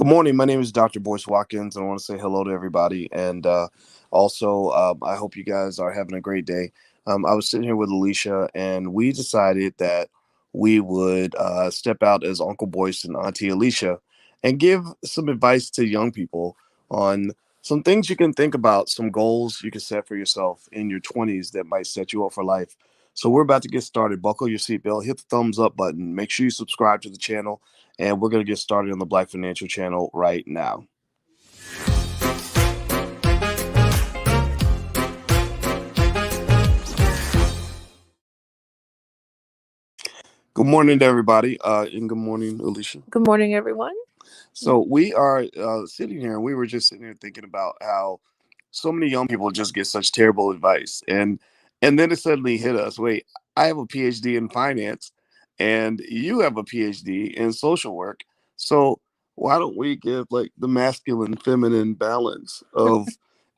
Good morning. My name is Dr. Boyce Watkins, and I want to say hello to everybody. And also, I hope you guys are having a great day. I was sitting here with Alicia, and we decided that we would step out as Uncle Boyce and Auntie Alicia and give some advice to young people on some things you can think about, some goals you can set for yourself in your 20s that might set you up for life. So we're about to get started. Buckle your seatbelt, hit the thumbs up button, make sure you subscribe to the channel, and we're going to get started on the Black Financial Channel right now. Good morning to everybody, and good morning, Alicia. Good morning, everyone. So we are sitting here, and we were just sitting here thinking about how so many young people just get such terrible advice, and then it suddenly hit us. Wait, I have a PhD in finance, and you have a PhD in social work. So why don't we give like the masculine feminine balance of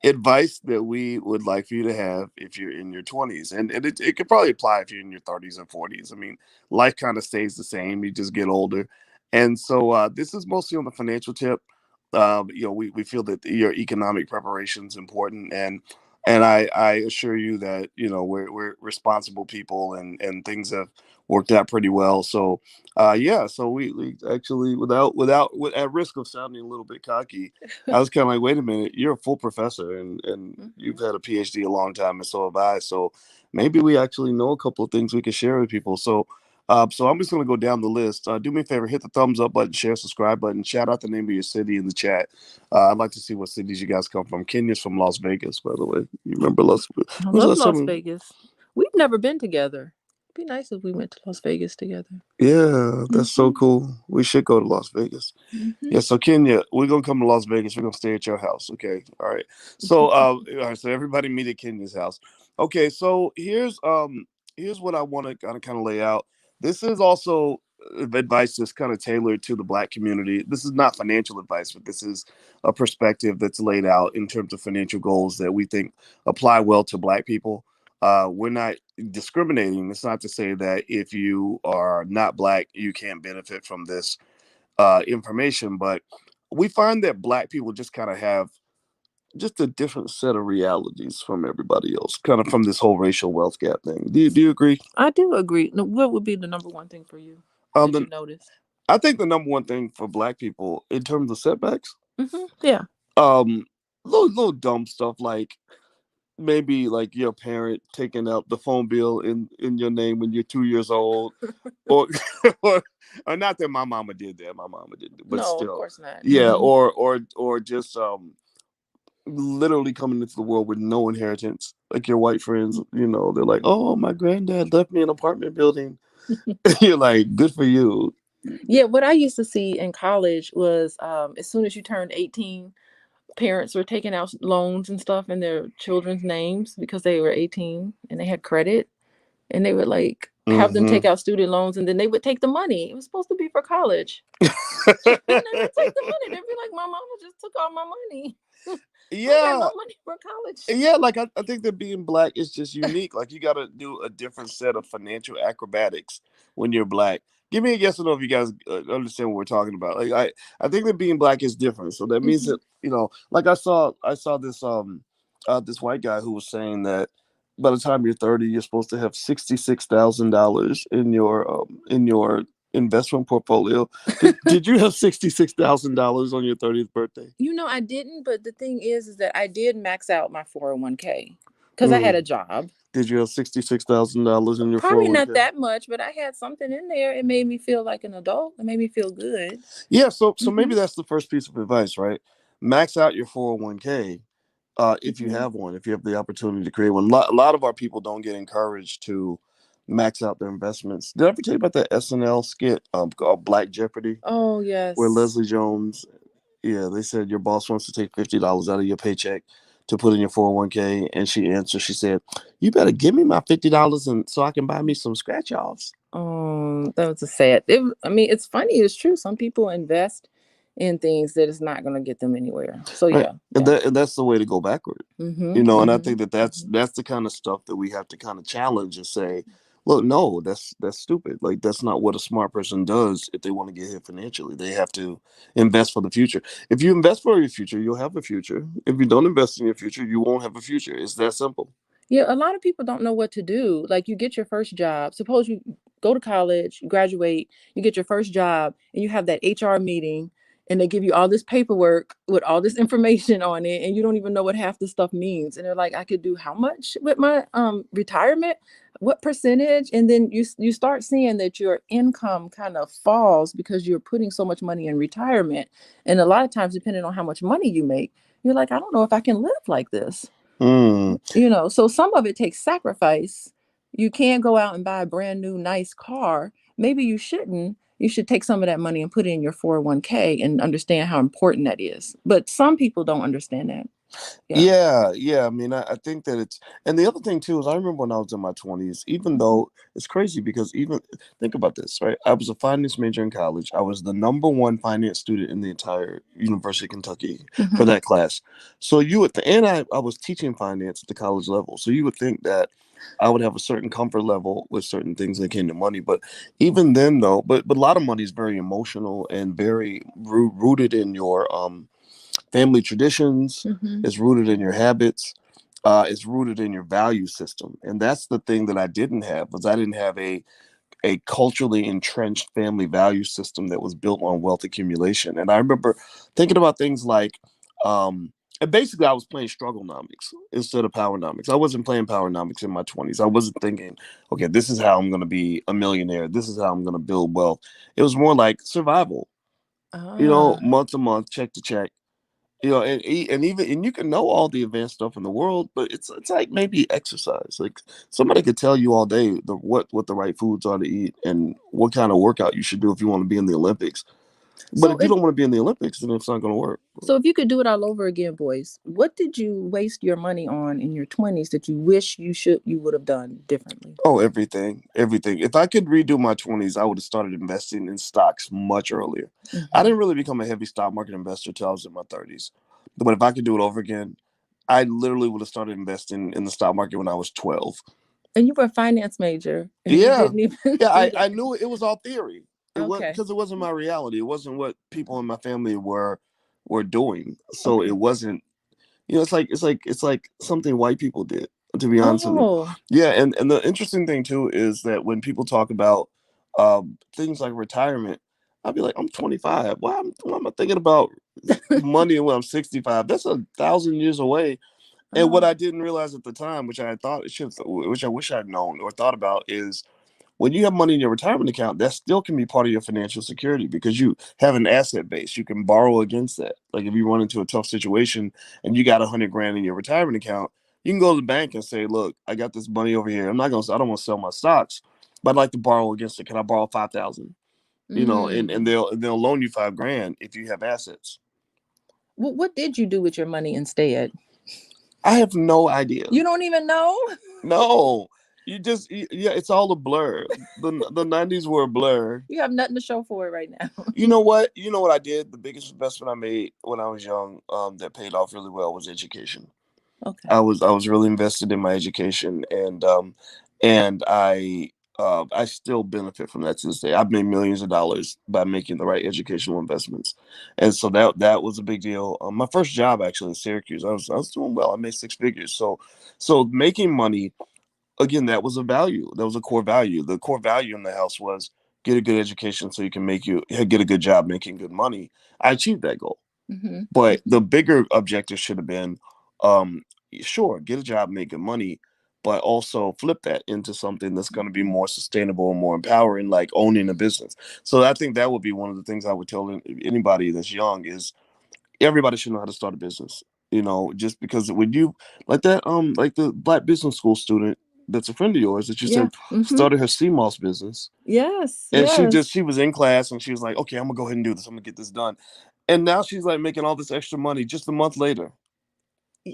advice that we would like for you to have if you're in your 20s? And it could probably apply if you're in your 30s or 40s. I mean, life kind of stays the same. You just get older. And so this is mostly on the financial tip. We feel that your economic preparation is important, and I assure you that we're responsible people, and things have worked out pretty well. So so we actually at risk of sounding a little bit cocky, I was kind of like, wait a minute, you're a full professor, and you've had a PhD a long time, and so have I. So maybe we actually know a couple of things we can share with people. So I'm just going to go down the list. Do me a favor, hit the thumbs up button, share, subscribe button, shout out the name of your city in the chat. I'd like to see what cities you guys come from. Kenya's from Las Vegas, by the way. You remember I when's the love last Las time? Vegas. We've never been together. It'd be nice if we went to Las Vegas together. Yeah, that's so cool. We should go to Las Vegas. Mm-hmm. Yeah, so Kenya, we're gonna come to Las Vegas. We're gonna stay at your house. Okay. All right. So all right, so everybody meet at Kenya's house. Okay, so here's what I want to kind of lay out. This is also advice that's kind of tailored to the Black community. This is not financial advice, but this is a perspective that's laid out in terms of financial goals that we think apply well to Black people. We're not discriminating. It's not to say that if you are not Black, you can't benefit from this information, but we find that Black people just kind of have just a different set of realities from everybody else, kind of from this whole racial wealth gap thing. Do you agree? I do agree. Now, what would be the number one thing for you that you The, noticed? I think the number one thing for Black people in terms of setbacks, Yeah. um, little dumb stuff like maybe like your parent taking out the phone bill in your name when you're 2 years old, or, or not that my mama did that. My mama didn't, but No, of still, course not. yeah, or just literally coming into the world with no inheritance. Like your white friends, they're like, "Oh, my granddad left me an apartment building." You're like, "Good for you." Yeah, what I used to see in college was as soon as you turned 18, parents were taking out loans and stuff in their children's names because they were 18 and they had credit. And they would like have them take Mm-hmm. out student loans, and then they would take the money. It was supposed to be for college. And they would take the money. They'd be like, "My mama just took all my money. I got Yeah, no money for college." yeah. Like I think that being Black is just unique. Like you got to do a different set of financial acrobatics when you're Black. Give me a yes or no if you guys understand what we're talking about. Like I think that being Black is different. So that means Hmm. that like I saw this white guy who was saying that by the time you're 30, you're supposed to have $66,000 in your investment portfolio. Did you have $66,000 on your 30th birthday? I didn't, but the thing is that I did max out my 401k because I had Mm. a job. Did you have $66,000 in your Probably not 401k? that much, but I had something in there. It made me feel like an adult. It made me feel good. Yeah, so Hmm. maybe that's the first piece of advice, right? Max out your 401k if you Hmm. have one, if you have the opportunity to create one. A lot of our people don't get encouraged to max out their investments. Did I ever tell you about that SNL skit called Black Jeopardy, Oh, where yes. Leslie Jones, yeah, they said your boss wants to take $50 out of your paycheck to put in your 401k, and she answered, she said, "You better give me my $50 and so I can buy me some scratch offs." Oh, that was a sad. I mean, it's funny. It's true. Some people invest in things that is not going to get them anywhere. So Right, yeah, and yeah. that's the way to go backward. Mhm. And I Mhm. think that that's the kind of stuff that we have to kind of challenge and say, Look, no, that's stupid. Like that's not what a smart person does if they want to get hit financially. They have to invest for the future. If you invest for your future, you'll have a future. If you don't invest in your future, you won't have a future. It's that simple. Yeah, a lot of people don't know what to do. Like you get your first job. Suppose you go to college, you graduate, you get your first job, and you have that HR meeting, and they give you all this paperwork with all this information on it, and you don't even know what half the stuff means. And they're like, I could do how much with my retirement? What percentage? And then you start seeing that your income kind of falls because you're putting so much money in retirement. And a lot of times, depending on how much money you make, you're like, I don't know if I can live like this. Hmm. So some of it takes sacrifice. You can't go out and buy a brand new nice car. Maybe you shouldn't. You should take some of that money and put it in your 401k and understand how important that is. But some people don't understand that. Yeah. Yeah, yeah. I mean, I think that it's, and the other thing too is I remember when I was in my 20s, even Mhm. though it's crazy because even think about this, right? I was a finance major in college. I was the number one finance student in the entire University of Kentucky for Mhm. that class. So you would, and I was teaching finance at the college level. So you would think that I would have a certain comfort level with certain things that came to money. But even then, though, but a lot of money is very emotional and very rooted in your family traditions. Mhm. It's rooted in your habits. It's rooted in your value system, and that's the thing that I didn't have. Was I didn't have a culturally entrenched family value system that was built on wealth accumulation. And I remember thinking about things like, and basically, I was playing strugglenomics instead of powernomics. I wasn't playing powernomics in my 20s. I wasn't thinking, okay, this is how I'm going to be a millionaire. This is how I'm going to build wealth. It was more like survival, Ah. month to month, check to check, and even and you can know all the advanced stuff in the world, but it's like maybe exercise. Like somebody could tell you all day what the right foods are to eat and what kind of workout you should do if you want to be in the Olympics. But So if you if don't want to be in the Olympics, then it's not going to work. so if you could do it all over again, boys, what did you waste your money on in your 20s that you wish you would have done differently? Oh, everything, everything. If I could redo my 20s, I would have started investing in stocks much earlier. I Mhm. didn't really become a heavy stock market investor till I was in my 30s. But if I could do it over again, I literally would have started investing in the stock market when I was 12. And you were a finance major and you Yeah, didn't even yeah. do I that. knew it was all theory. It was Okay. because it wasn't my reality. It wasn't what people in my family were doing. So it Okay. wasn't. It's like something white people did. To be honest with you, Oh. yeah. And the interesting thing too is that when people talk about things like retirement, I'll be like, I'm 25. Why am I thinking about money when I'm 65? That's 1,000 years away. And what Oh. I didn't realize at the time, which I thought it should, which I wish I'd known or thought about, is when you have money in your retirement account, that still can be part of your financial security because you have an asset base. You can borrow against that. Like if you run into a tough situation and you got 100 grand in your retirement account, you can go to the bank and say, "Look, I got this money over here. I don't want to sell my stocks, but I'd like to borrow against it. Can I borrow 5,000? And Mm. they'll loan you 5 grand if you have assets." What did you do with your money instead? I have no idea. You don't even know? No, yeah, it's all a blur. The 90s were a blur. You have nothing to show for it right now. You know what? You know what I did? The biggest investment I made when I was young, that paid off really well was education. Okay. I was really invested in my education, and I still benefit from that to this day. I've made millions of dollars by making the right educational investments, and so that was a big deal. My first job actually in Syracuse, I was doing well. I made six figures. So making money again, that was a value. That was a core value. The core value in the house was get a good education so you get a good job making good money. I achieved that goal. Mhm. But Mhm. the bigger objective should have been, um, sure, get a job, make good money, but also flip that into something that's going to be more sustainable and more empowering, like owning a business. So I think that would be one of the things I would tell anybody that's young is everybody should know how to start a business. Just because when you like the black business school student that's a friend of yours that you Yeah. said Mhm. started her CMOS business, Yes, and yes. she was in class and she was like, okay, I'm gonna go ahead and do this. I'm gonna get this done, and now she's like making all this extra money just a month later.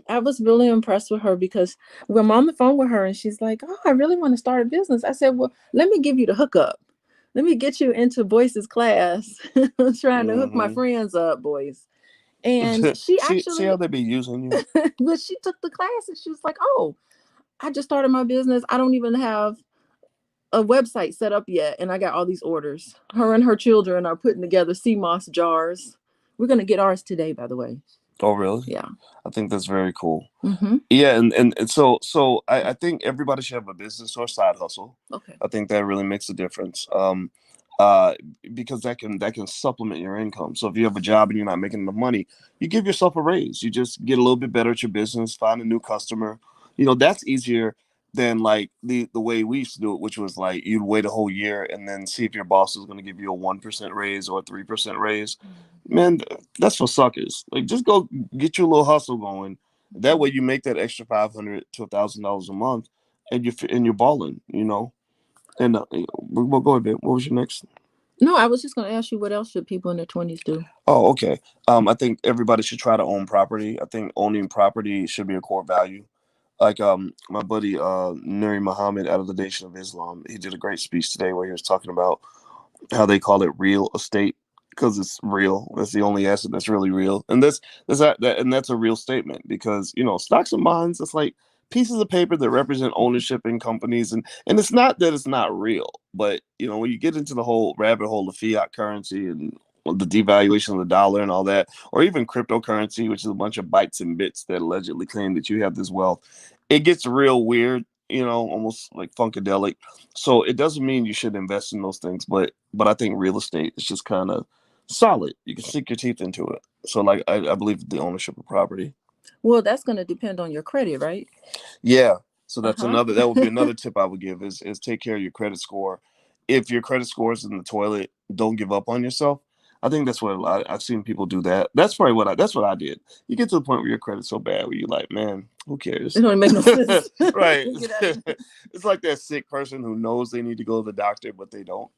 I was really impressed with her because I'm on the phone with her and she's like, "Oh, I really want to start a business." I said, "Well, let me give you the hookup. Let me get you into Boyce's class." I'm trying to hook my Hmm. friends up, boys. And she See how actually, they be using you. but she took the class and she was like, "Oh, I just started my business. I don't even have a website set up yet, and I got all these orders. Her and her children are putting together sea moss jars. We're gonna get ours today, by the way. Oh, really? Yeah. I think that's very cool. Mm-hmm. Yeah, and so I think everybody should have a business or side hustle. Okay. I think that really makes a difference. Uh, because that can supplement your income. So if you have a job and you're not making enough money, you give yourself a raise. You just get a little bit better at your business, find a new customer. That's easier than like the way we used to do it, which was like you'd wait a whole year and then see if your boss is going to give you a 1% raise or a 3% raise. Man, that's for suckers. Like, just go get your little hustle going. That way, you make that extra $500 to $1,000 a month, and you're balling. And we'll go ahead. What was your next? No, I was just gonna ask you what else should people in their 20s do? Oh, okay. I think everybody should try to own property. I think owning property should be a core value. Like my buddy Nuri Muhammad out of the Nation of Islam, he did a great speech today where he was talking about how they call it real estate because it's real. That's the only asset that's really real, and that's a real statement because stocks and bonds. It's like pieces of paper that represent ownership in companies, and it's not that it's not real, but when you get into the whole rabbit hole of fiat currency and the devaluation of the dollar and all that, or even cryptocurrency, which is a bunch of bytes and bits that allegedly claim that you have this wealth, it gets real weird. Almost like funkadelic. So it doesn't mean you should invest in those things, but I think real estate is just kind of solid. You can sink your teeth into it. So like I believe the ownership of property. Well, that's gonna depend on your credit, right? Yeah. So Uh that's huh. another that would be another tip I would give is take care of your credit score. If your credit score is in the toilet, don't give up on yourself. I think that's what I've seen people do that. That's what I did. You get to the point where your credit's so bad where you're like, man, who It cares? don't make no sense. Right. Get out of It's like that sick person who knows they need to go to the doctor, but they don't.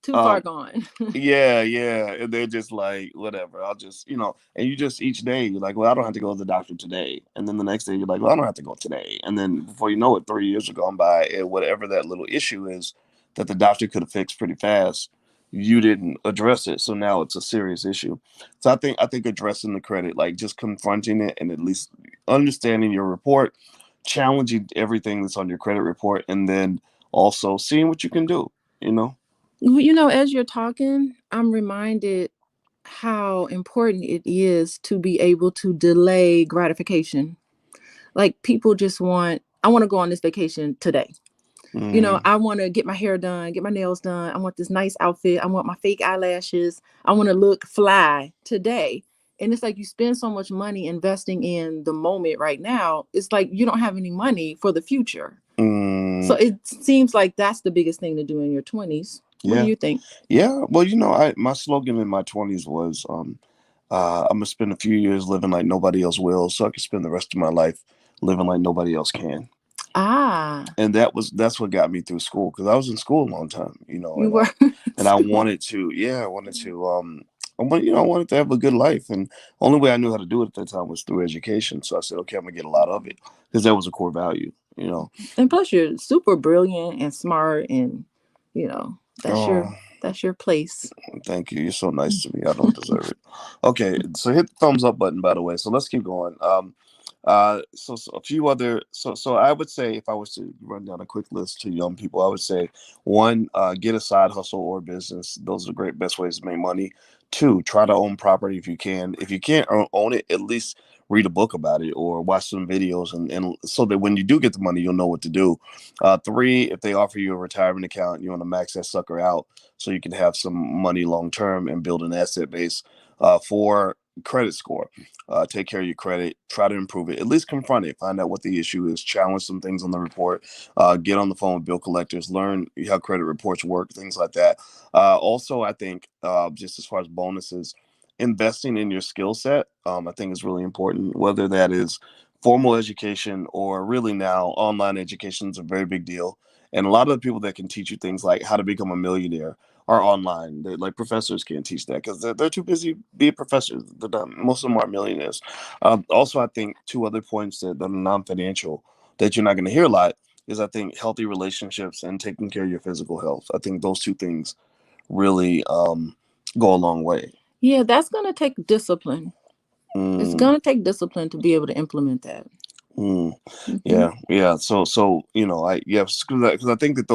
too far Um, gone. yeah, yeah. And they're just like, whatever. I'll just, and you just each day, you're like, well, I don't have to go to the doctor today. And then the next day, you're like, well, I don't have to go today. And then before you know it, 3 years have gone by, and whatever that little issue is that the doctor could have fixed pretty fast, you didn't address it. So now it's a serious issue. So I think addressing the credit, like just confronting it and at least understanding your report, challenging everything that's on your credit report, and then also seeing what you can do, you know? As you're talking, I'm reminded how important it is to be able to delay gratification. Like people just I want to go on this vacation today. Mm, I want to get my hair done, get my nails done. I want this nice outfit. I want my fake eyelashes. I want to look fly today. And it's like you spend so much money investing in the moment right now. It's like you don't have any money for the future. So mm, it seems like that's the biggest thing to do in your 20s. What do yeah, you think? yeah. Well, I my slogan in my 20s was I'm gonna spend a few years living like nobody else will, so I can spend the rest of my life living like nobody else can. Ah, And that's what got me through school because I was in school a long time, you were in and I school. wanted to, yeah, I wanted to, I wanted to have a good life, and only way I knew how to do it at that time was through education. So I said, okay, I'm gonna get a lot of it because that was a core value, you know. And plus you're super brilliant and smart and you know, that's your Oh, that's your place. thank you. You're so nice to me. I don't deserve it. Okay, so hit the thumbs up button, by the way. So let's keep going. So a few other. So I would say if I was to run down a quick list to young people, I would say one, get a side hustle or business. Those are the great best ways to make money. Two, try to own property if you can. If you can't own it, at least read a book about it or watch some videos, and so that when you do get the money, you'll know what to do. Three, if they offer you a retirement account, you want to max that sucker out so you can have some money long term and build an asset base. Four, credit score. Take care of your credit. Try to improve it. At least confront it. Find out what the issue is. Challenge some things on the report. Get on the phone with bill collectors. Learn how credit reports work. Things like that. Also, I think just as far as bonuses, investing in your skill set, I think is really important. Whether that is formal education or really now online education is a very big deal. And a lot of the people that can teach you things like how to become a millionaire are online. Like professors can't teach that because they're too busy being professors. Most of them are millionaires. Also, I think two other points that are non-financial that you're not going to hear a lot is I think healthy relationships and taking care of your physical health. I think those two things really go a long way. Yeah, that's gonna take discipline. It's Mm, gonna take discipline to be able to implement that. mm. Hmm. Yeah, yeah. So I yes, because I think that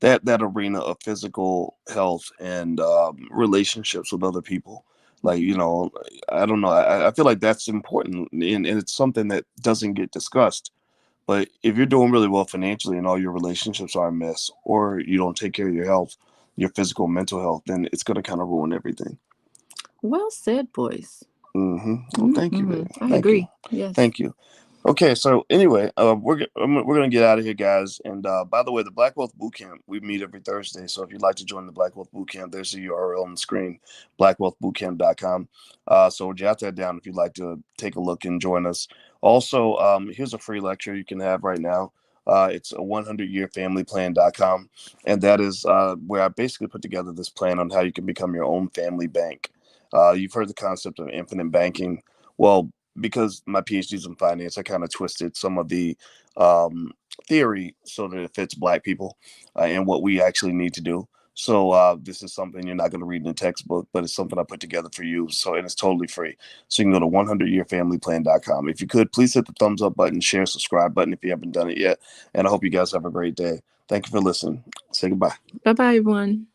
that arena of physical health and relationships with other people. Like, you know, I don't know. I feel like that's important, and it's something that doesn't get discussed. But if you're doing really well financially and all your relationships are a mess, or you don't take care of your health, your physical, mental health, then it's going to kind of ruin everything. Well said, boys. Well, thank you, baby. I Thank you. agree. Yes. Thank you. Okay, so anyway, we're gonna get out of here, guys. And by the way, the Black Wealth Bootcamp, we meet every Thursday. So if you'd like to join the Black Wealth Bootcamp, there's the URL on the screen, blackwealthbootcamp.com. So jot that down if you'd like to take a look and join us. Also, here's a free lecture you can have right now. It's a 100yearfamilyplan.com, and that is where I basically put together this plan on how you can become your own family bank. You've heard the concept of infinite banking. Well, because my PhD's in finance, I kind of twisted some of the um, theory so that it fits Black people and what we actually need to do. So this is something you're not going to read in a textbook, but it's something I put together for you. So, and it's totally free. So you can go to 100yearfamilyplan.com. If you could, please hit the thumbs up button, share, subscribe button if you haven't done it yet. And I hope you guys have a great day. Thank you for listening. Say goodbye. Bye bye, everyone.